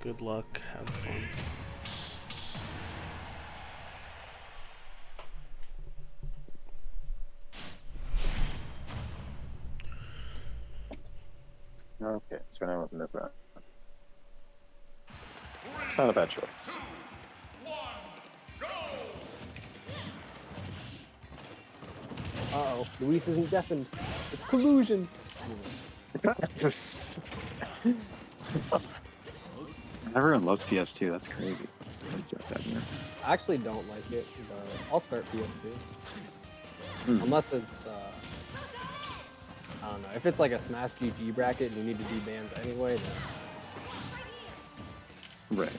Good luck. Have fun. Okay, so now with Mithra. It's not a bad choice. Uh-oh, Luis isn't deafened. It's collusion. Everyone loves PS2. That's crazy. That's what's happening. I actually don't like it, but I'll start PS2. Unless it's, I don't know. If it's like a Smash GG bracket and you need to do bans anyway, then... Right.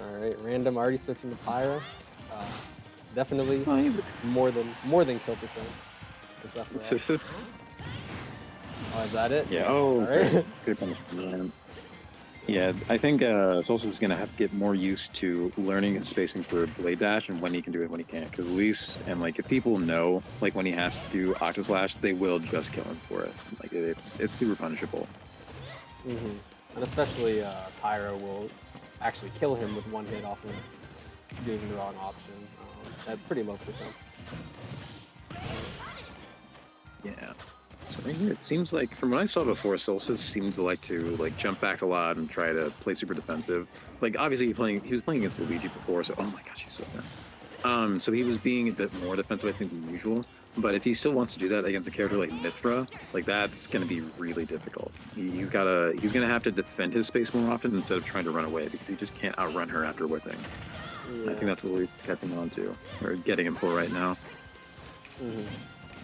Alright, random already switching to Pyra. Definitely more than kill percent. Oh, is that it? Yeah. Oh, all right. Good punishment. Yeah, I think Solstice is gonna have to get more used to learning and spacing for Blade Dash and when he can do it, when he can't. Because Luis and like if people know like when he has to do Octoslash, they will just kill him for it. Like it's super punishable. And especially Pyro will actually kill him with one hit off of doing the wrong option at pretty low percent. Yeah. So right here, it seems like from what I saw before, Solstice seems to like jump back a lot and try to play super defensive. Like obviously he was playing against Luigi before, so oh my gosh, he's so bad. So he was being a bit more defensive, I think, than usual. But if he still wants to do that against a character like Mithra, like that's going to be really difficult. He's going to have to defend his space more often instead of trying to run away because he just can't outrun her after whipping. Yeah. I think that's what he's catching on to, or getting him for right now.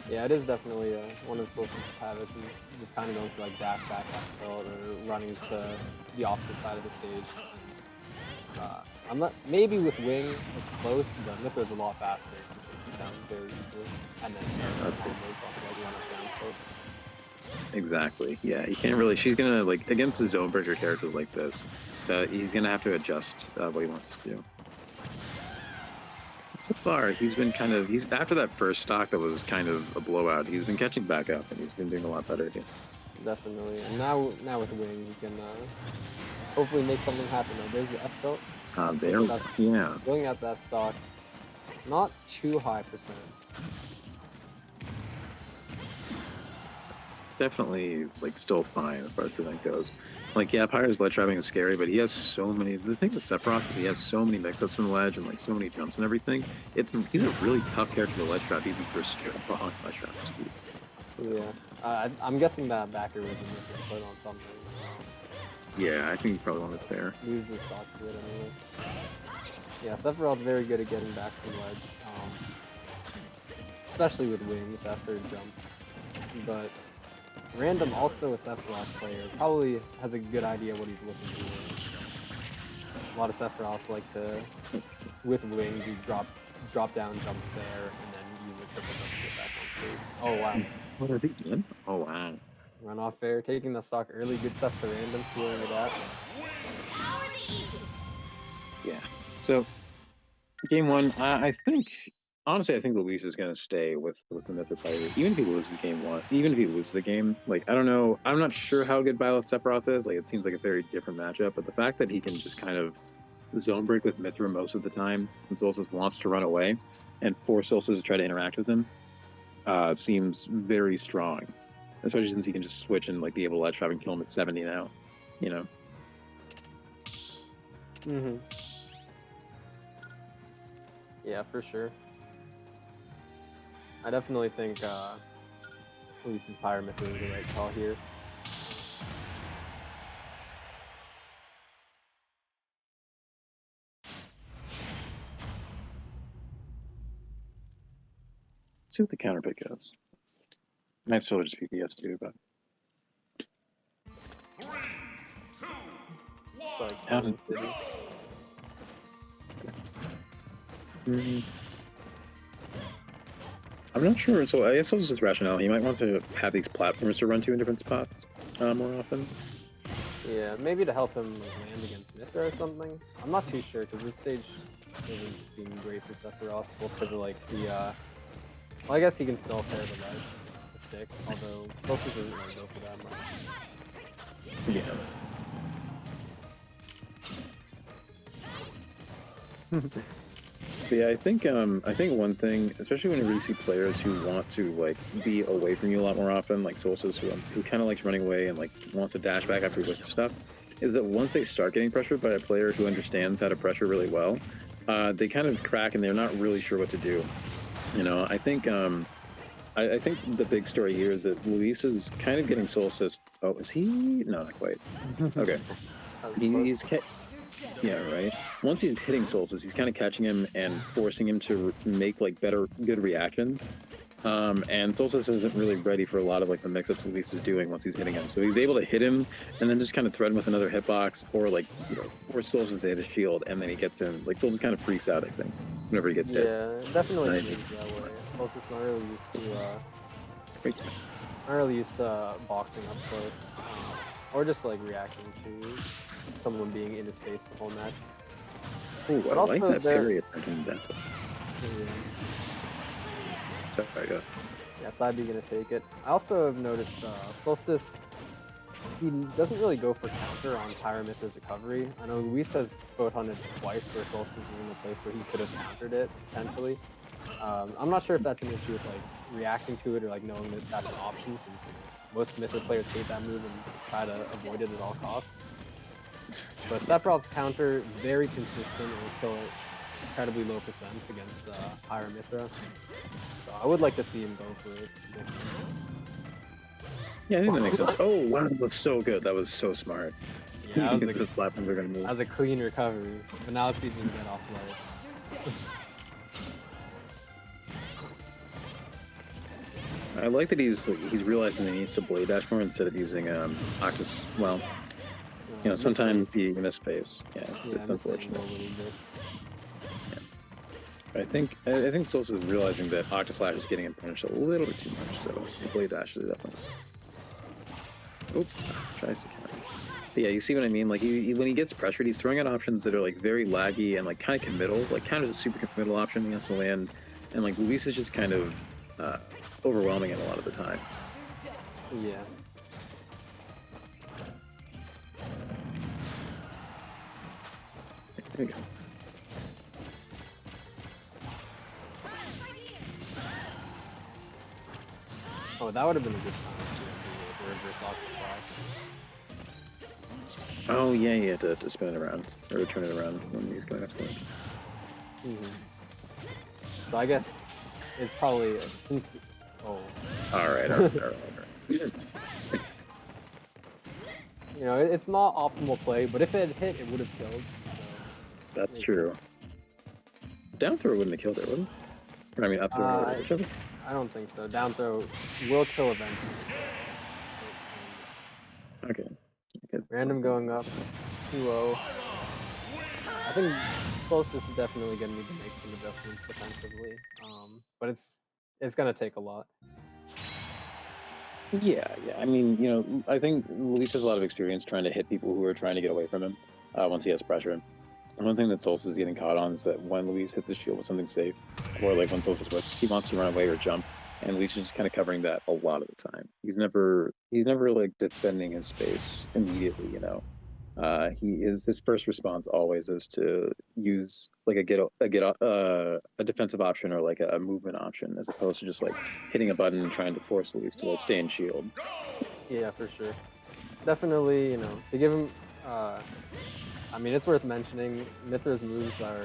Yeah, it is definitely one of Solstice's habits is just kind of going for like dash back after tilt or running to the opposite side of the stage. I'm not, maybe with Wing it's close, but Mithra's a lot faster. Takes him down very easily, and then that's it. Run up down tilt. Exactly. Yeah, you can't really. She's gonna like against the zone breaker characters like this. He's gonna have to adjust what he wants to do. So far, he's been he's after that first stock that was kind of a blowout. He's been catching back up, and he's been doing a lot better again. Definitely, and now with Wing, he can hopefully make something happen. There's the F tilt. Yeah. Going at that stock, not too high percent. Definitely, like, still fine as far as that goes. Like, yeah, Pyro's ledge trapping is scary, but he has so many. The thing with Sephiroth is he has so many mix-ups from the ledge and like so many jumps and everything. He's a really tough character to ledge trap, even for strong ledge trap speed. Yeah, I'm guessing that backer was in this input on something. Yeah, I think he probably wanted there. Use the stock to it anyway. Yeah, Sephiroth's very good at getting back from ledge, especially with wings after a jump. But Random, also a Sephiroth player, probably has a good idea what he's looking for. A lot of Sephiroths like to, with wings, you drop down, jump there, and then use a triple jump to get back on stage. Oh wow. What are they doing? Oh wow. Run off fair, taking the stock early, good stuff for Random, sealing it out. Yeah. So, game one, I think, honestly, I think Luis is going to stay with the Mithra player, even if he loses game one. Even if he loses the game, like, I don't know, I'm not sure how good Byleth Sephiroth is. Like, it seems like a very different matchup, but the fact that he can just kind of zone break with Mithra most of the time, and Solstice wants to run away, and force Solstice to try to interact with him, seems very strong. Especially since he can just switch and like be able to ledge trap and kill him at 70 now, you know. Yeah, for sure. I definitely think Luis's Pyramid is the right call here. Let's see what the counter pick is. Might still just be PS2, but. 3, 2, 1, Like Mountain City. I'm not sure, so I guess this is rationale. He might want to have these platforms to run to in different spots more often. Yeah, maybe to help him land against Mithra or something. I'm not too sure, because this stage doesn't seem great for Sephiroth, both because of like the, well, I guess he can still pair the ledge, the stick, although Solstice doesn't really go for that Yeah. Yeah, I think one thing, especially when you really see players who want to like be away from you a lot more often, like Solstice, who kind of likes running away and like wants to dash back after he whips stuff, is that once they start getting pressured by a player who understands how to pressure really well, they kind of crack and they're not really sure what to do. You know, I think I think the big story here is that Luis is kind of getting Solstice. Oh, is he? No, not quite. Okay, he's yeah, right. Once he's hitting Solstice, he's kind of catching him and forcing him to make like good reactions. And Solstice isn't really ready for a lot of like the mix-ups Luis is doing once he's hitting him. So he's able to hit him and then just kind of threaten with another hitbox, or like force Solstice to hit his shield, and then he gets him. Like Solstice kind of freaks out, I think, whenever he gets hit. Yeah, definitely seems that way. Solstice not really used to boxing up close, or just like reacting to someone being in his face the whole match. Ooh, But I also like that there- period. Sorry, go. Yeah, side B gonna take it. I also have noticed Solstice, he doesn't really go for counter on Pyramithra's recovery. I know Luis has photoned twice where Solstice was in a place where he could have countered it, potentially. I'm not sure if that's an issue with like reacting to it or like knowing that that's an option, since most Mithra players hate that move and try to avoid it at all costs. But Sephiroth's counter, very consistent, and will kill it incredibly low percents against higher Mithra. So I would like to see him go for it. Yeah, I think that makes sense. Oh, wow, that was so good. That was so smart. Yeah, that was, The platforms are gonna move. that was a clean recovery, but now let's see if he can get off ledge. I like that he's realizing that he needs to blade dash more instead of using Octus. Well, sometimes you miss space. Yeah, it's unfortunate. I think Solstice is realizing that Octus Slash is getting him punished a little bit too much, so blade dash is definitely. Oop, tries to counter. But yeah, you see what I mean? Like when he gets pressured, he's throwing out options that are like very laggy and like kind of committal. Like counter's a super committal option he has to land, and like Luis is just kind of overwhelming it a lot of the time. Yeah. There you go. Oh, that would have been a good time to reverse Octus Slash. Oh yeah, you had to spin it around or turn it around when he's going up to him. So I guess it's probably since. Oh. All right. It's not optimal play, but if it had hit, it would have killed. So That's true. Down throw wouldn't have killed it, would it? I mean, up throw, whichever. I don't think so. Down throw will kill eventually. Okay. Random going up, 2-0. I think Solstice is definitely going to need to make some adjustments defensively, but it's going to take a lot. Yeah. I mean, I think Luis has a lot of experience trying to hit people who are trying to get away from him once he has pressure. And one thing that Solstice is getting caught on is that when Luis hits his shield with something safe, or like when Solstice whips, he wants to run away or jump, and Luis is just kind of covering that a lot of the time. He's never like defending his space immediately. His first response always is to use like a defensive option or like a movement option, as opposed to just like hitting a button and trying to force Luis to like stay in shield. Yeah, for sure. Definitely, they give him. I mean, it's worth mentioning. Mithra's moves are,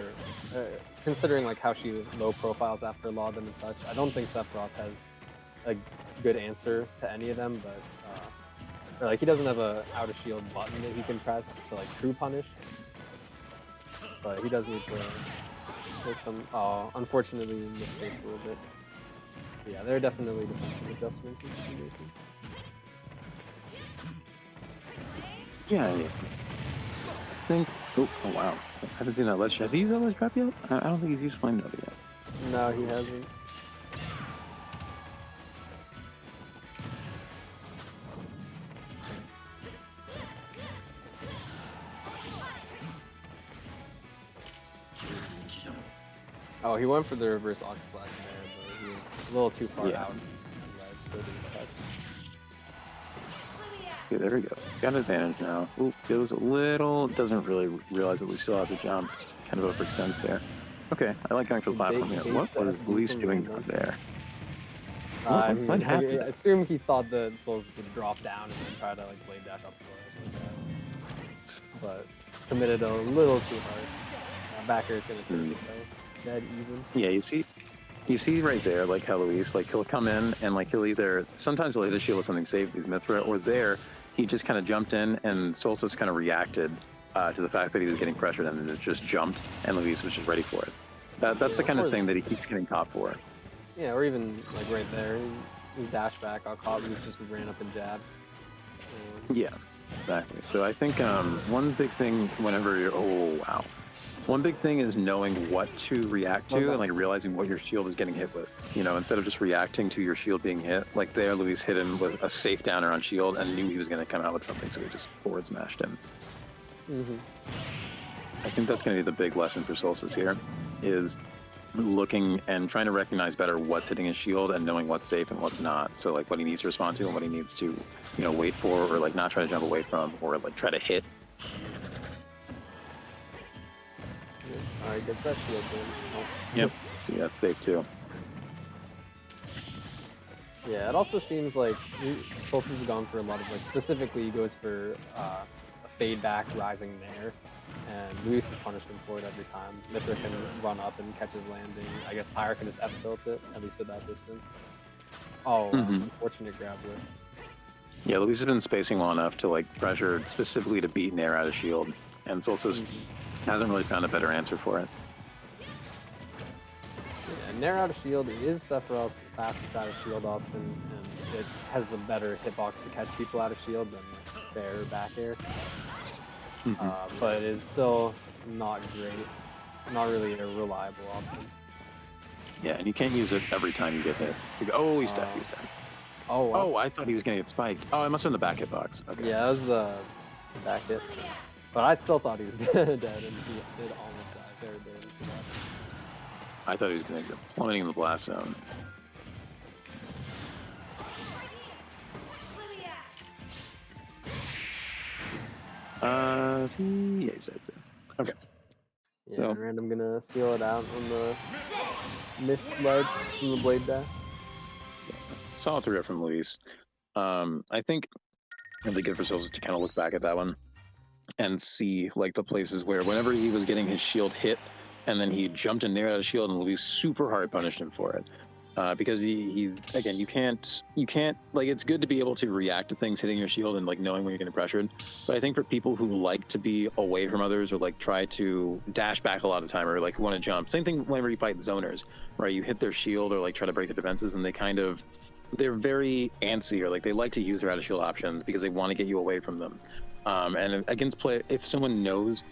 considering like how she low profiles after a lot of them and such. I don't think Sephiroth has a good answer to any of them, but or, like he doesn't have a out of shield button that he can press to like true punish. But he does need to make some. Unfortunately, miss space a little bit. But yeah, there are definitely defensive adjustments he should be making. Yeah. Oh wow. I haven't seen that ledge. Has he used that ledge trap yet? I don't think he's used Flame Nova yet. No, he hasn't. Oh, he went for the reverse Octus Slash there, but he was a little too far out. Right, so didn't touch. Okay, there we go. He's got an advantage now. Oop, goes a little. Doesn't really realize that Luis still has a jump. Kind of overextends there. Okay, I like going for the platform here. Baits What the was SSBU Luis from doing random. there? I What mean, I happened? assume he thought the solstice would drop down and then try to like blade dash up the ledge like that. But committed a little too hard. Back air is gonna take it though. Dead even. Yeah, you see right there, like how Luis, like he'll come in and like he'll either sometimes he'll either shield with something safe, these Mithra, or there he just kind of jumped in and Solstice kind of reacted to the fact that he was getting pressured and then it just jumped and Luis was just ready for it. That's the kind of thing that he keeps getting caught for. Yeah, or even like right there, his dash back got caught. Luis just ran up and jabbed. Yeah, exactly. So I think one big thing whenever you're, oh wow. One big thing is knowing what to react to and like realizing what your shield is getting hit with. You know, instead of just reacting to your shield being hit, like there Luis hit him with a safe downer on shield and knew he was going to come out with something, so he just forward smashed him. I think that's going to be the big lesson for Solstice here, is looking and trying to recognize better what's hitting his shield and knowing what's safe and what's not. So like what he needs to respond to and what he needs to, you know, wait for or like not try to jump away from or like try to hit. Alright, gets that shield in. Oh. Yep. See, that's safe too. Yeah, it also seems like Solstice has gone for a lot of like specifically he goes for a fade back rising nair, and Luis has punished him for it every time. Mithra can run up and catch his landing. I guess Pyre can just F-tilt it, at least at that distance. Oh, unfortunate grab whip. Yeah, Luis has been spacing well enough to like pressure specifically to beat nair out of shield, and Solstice hasn't really found a better answer for it. Yeah, nair out of shield is Sephiroth's fastest out of shield option, and it has a better hitbox to catch people out of shield than fair back air. But it is still not great, not really a reliable option. Yeah, and you can't use it every time you get hit. Oh, he's dead. He's dead. Oh, wow. Oh, I thought he was gonna get spiked. Oh, it must have been the back hitbox. Okay. Yeah, that was the back hit. But I still thought he was dead, and he did almost die. Very barely survived. I thought he was gonna go plummeting in the blast zone. Yeah, he's dead. Okay. Yeah, So- random gonna seal it out on the mist ledge from the blade dash. Solid 3-up from Luis. I think it'd be good for Sills to kind of look back at that one and see like the places where whenever he was getting his shield hit and then he jumped in there out of shield and Luis super hard punished him for it. Because he again, you can't like, it's good to be able to react to things hitting your shield and like knowing when you're getting pressured. But I think for people who like to be away from others or like try to dash back a lot of time or like want to jump, same thing whenever you fight zoners, right? You hit their shield or like try to break their defenses and they're very antsy or like they like to use their out of shield options because they want to get you away from them. And against play, if someone knows